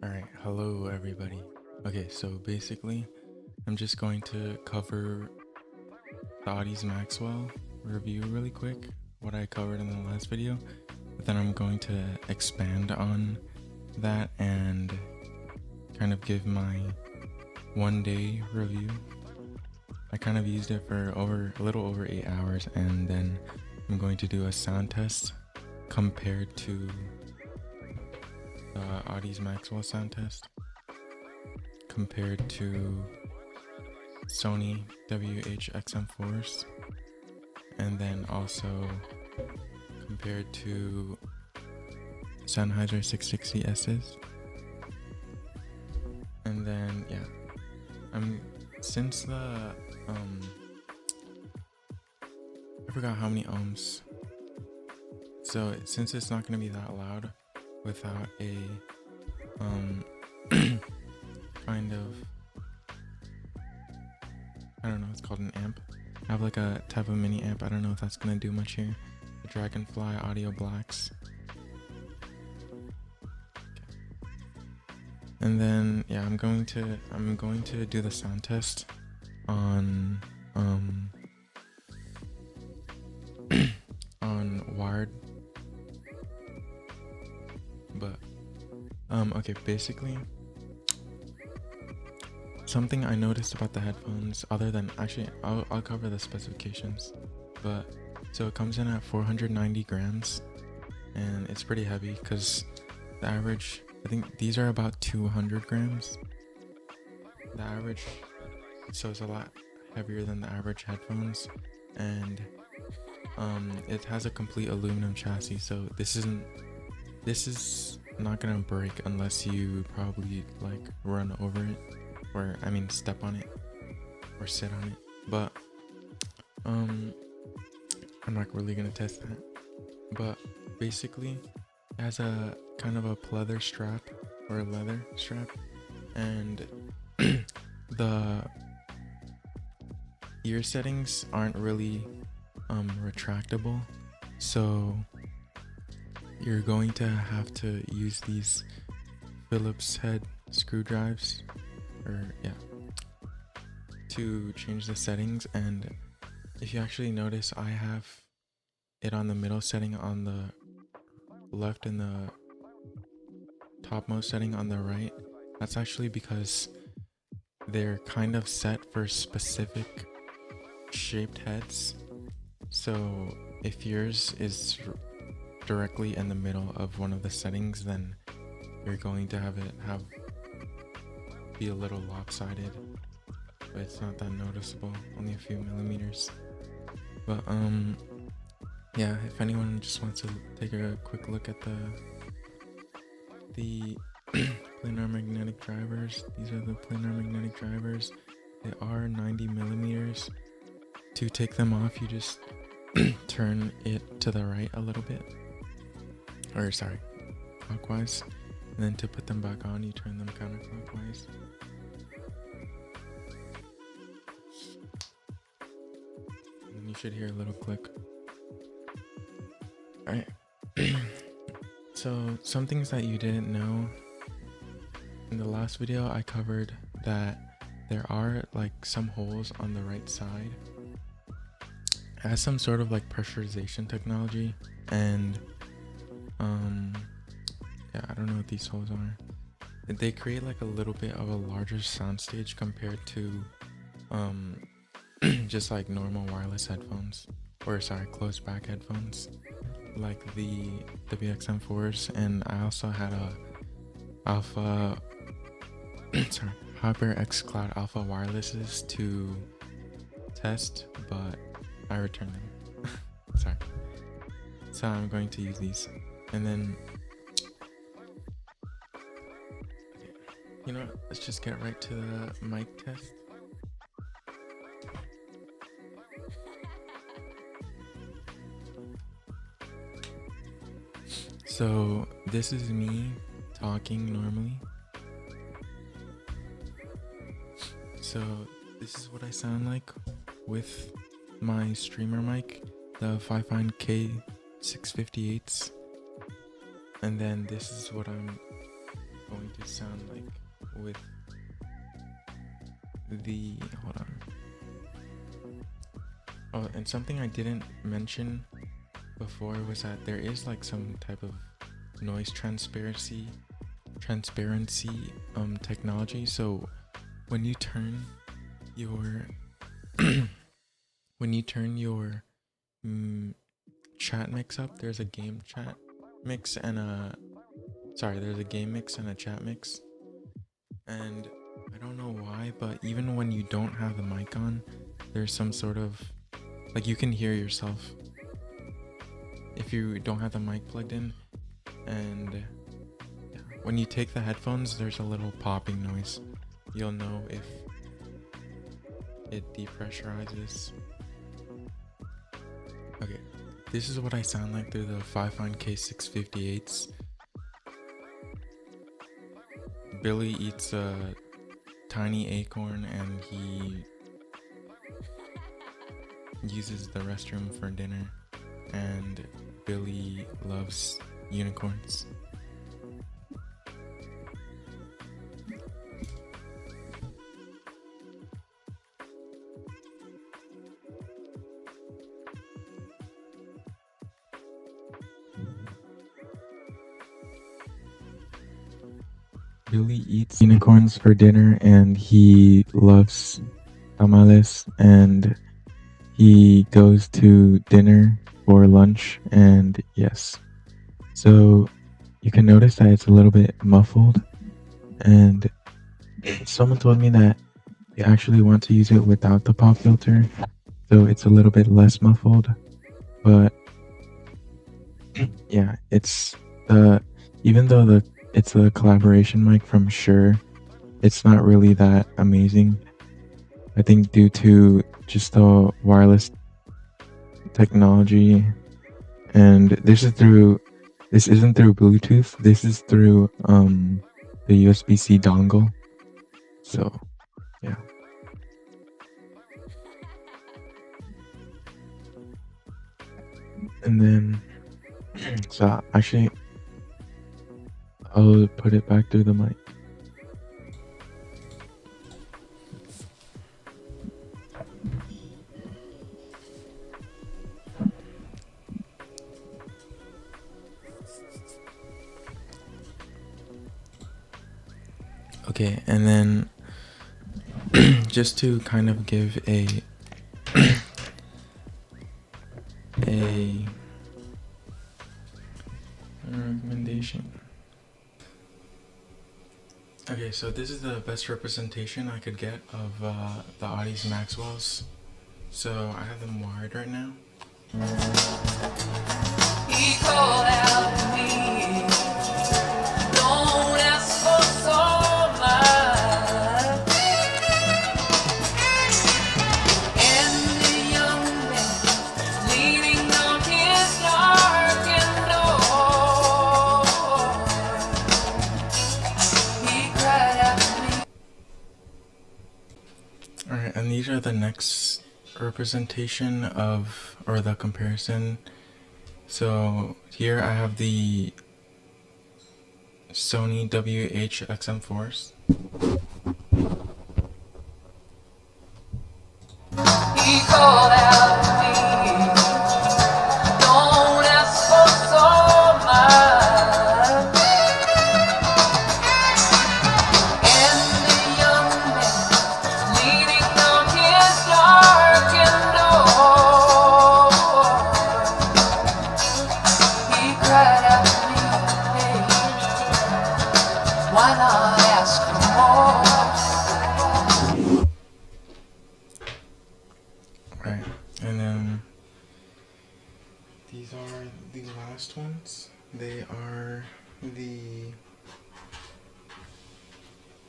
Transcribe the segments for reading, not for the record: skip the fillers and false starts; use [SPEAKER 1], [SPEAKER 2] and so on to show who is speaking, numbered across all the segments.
[SPEAKER 1] Alright, hello everybody. Okay, so basically, I'm just going to cover the Audeze Maxwell review really quick, what I covered in the last video, but then I'm going to expand on that and kind of give my 1-day review. I kind of used it for a little over 8 hours, and then I'm going to do a sound test compared to Audeze Maxwell sound test compared to Sony WH-XM4s, and then also compared to Sennheiser 660Ss. And then since the I forgot how many ohms, so since it's not going to be that loud without a kind of, I don't know, it's called an amp. I have like a type of mini amp. I don't know if that's gonna do much here. The Dragonfly Audio Blacks. Okay. And then I'm going to do the sound test on on wired. But okay, basically something I noticed about the headphones, other than, actually I'll cover the specifications, but so it comes in at 490 grams and it's pretty heavy because the average, I think these are about 200 grams, the average, so it's a lot heavier than the average headphones. And it has a complete aluminum chassis, so this is not gonna break unless you probably like run over it, or I mean step on it or sit on it. But I'm not really gonna test that. But basically it has a kind of a pleather strap or a leather strap, and the ear settings aren't really retractable, so you're going to have to use these Phillips head screwdrives, to change the settings. And if you actually notice, I have it on the middle setting on the left and the topmost setting on the right. That's actually because they're kind of set for specific shaped heads. So if yours is directly in the middle of one of the settings, then you're going to have it be a little lopsided, but it's not that noticeable, only a few millimeters. But if anyone just wants to take a quick look at the planar magnetic drivers, these are the planar magnetic drivers. They are 90 millimeters. To take them off, you just turn it to the right a little bit, or sorry, clockwise, and then to put them back on, you turn them counterclockwise. And you should hear a little click. Alright. So some things that you didn't know, in the last video I covered that there are like some holes on the right side. It has some sort of like pressurization technology, and I don't know what these holes are. They create like a little bit of a larger soundstage compared to just like normal wireless headphones, or sorry, closed back headphones like the WXM4s. And I also had a HyperX Cloud Alpha wirelesses to test, but I returned them. Sorry. So I'm going to use these, and then let's just get right to the mic test. So this is me talking normally. So this is what I sound like with my streamer mic, the Fifine K658s. And then this is what going to sound like with the, hold on. Oh, and something I didn't mention before was that there is like some type of noise transparency technology. So when you turn your chat mix up, there's a game mix and a chat mix. And I don't know why, but even when you don't have the mic on, there's some sort of, like, you can hear yourself if you don't have the mic plugged in. And when you take the headphones, there's a little popping noise. You'll know if it depressurizes. Okay, this is what I sound like through the Fifine K658s. Billy eats a tiny acorn and he uses the restroom for dinner, and Billy loves unicorns. Billy eats unicorns for dinner and he loves tamales, and he goes to dinner for lunch, and yes. So you can notice that it's a little bit muffled, and someone told me that they actually want to use it without the pop filter, so it's a little bit less muffled. But yeah, it's even though it's a collaboration mic from Shure, it's not really that amazing. I think due to just the wireless technology, and this isn't through Bluetooth. This is through the USB-C dongle. So yeah. And then so actually I'll put it back through the mic. Okay, and then just to kind of give a recommendation. Okay, so this is the best representation I could get of the Audeze Maxwells. So I have them wired right now. He called out to me, don't ask for so much. And the young man leaning on his darkened door, he cried out to me. Alright, and these are the next representation of, or the comparison. So here I have the Sony WH-XM4s. He called out to me, don't ask for so much. And the young man leaning on his darkened door, he cried out to me, hey, why not ask for more? Right, and then these are the last ones. They are the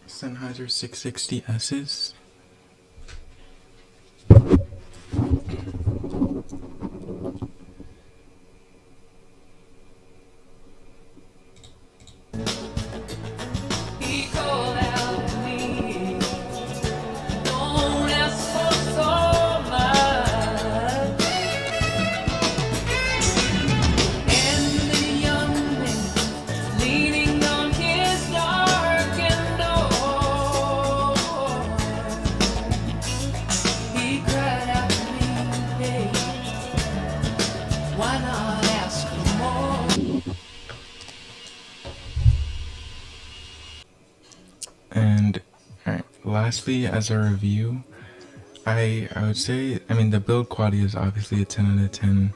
[SPEAKER 1] Sennheiser 660Ss. He called out to me, don't ask for so much. And the young man leaning on his dark And alright, lastly, as a review, I would say, I mean, the build quality is obviously a 10 out of 10.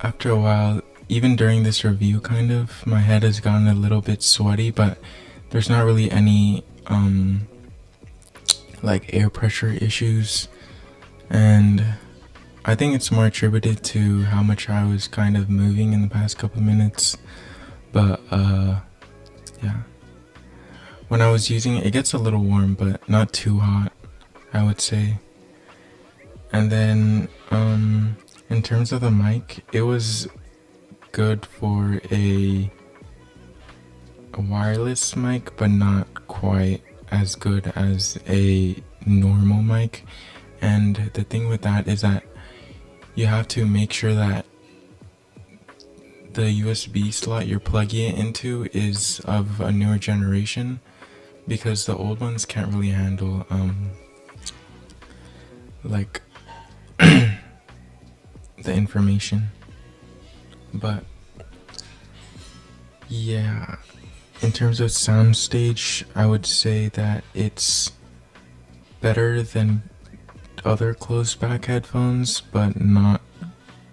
[SPEAKER 1] After a while, even during this review, kind of, my head has gotten a little bit sweaty, but there's not really any like air pressure issues, and I think it's more attributed to how much I was kind of moving in the past couple minutes. But yeah, when I was using it, it gets a little warm, but not too hot, I would say. And then in terms of the mic, it was good for a wireless mic, but not quite as good as a normal mic. And the thing with that is that you have to make sure that the USB slot you're plugging it into is of a newer generation, because the old ones can't really handle like the information. But yeah, in terms of soundstage, I would say that it's better than other closed back headphones, but not,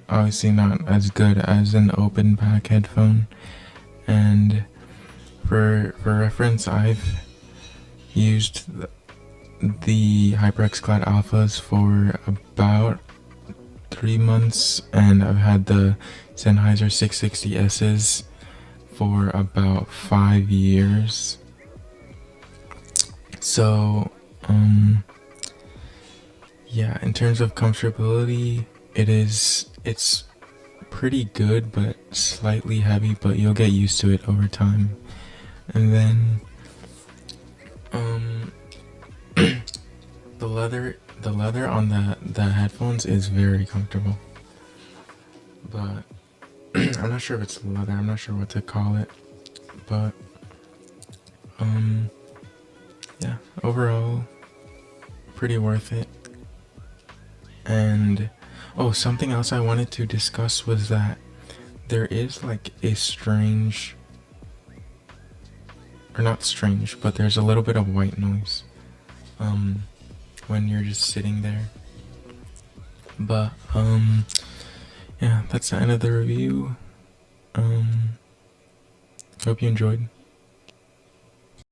[SPEAKER 1] obviously not as good as an open back headphone. And for reference, I've used the HyperX Cloud Alphas for about 3 months, and I've had the Sennheiser 660Ss for about 5 years. So yeah, in terms of comfortability, it's pretty good, but slightly heavy, but you'll get used to it over time. And then the leather on the headphones is very comfortable, but I'm not sure if it's leather, I'm not sure what to call it, but yeah, overall pretty worth it. And oh, something else I wanted to discuss was that there is like a strange, or not strange, but there's a little bit of white noise when you're just sitting there. But yeah, that's the end of the review. Hope you enjoyed.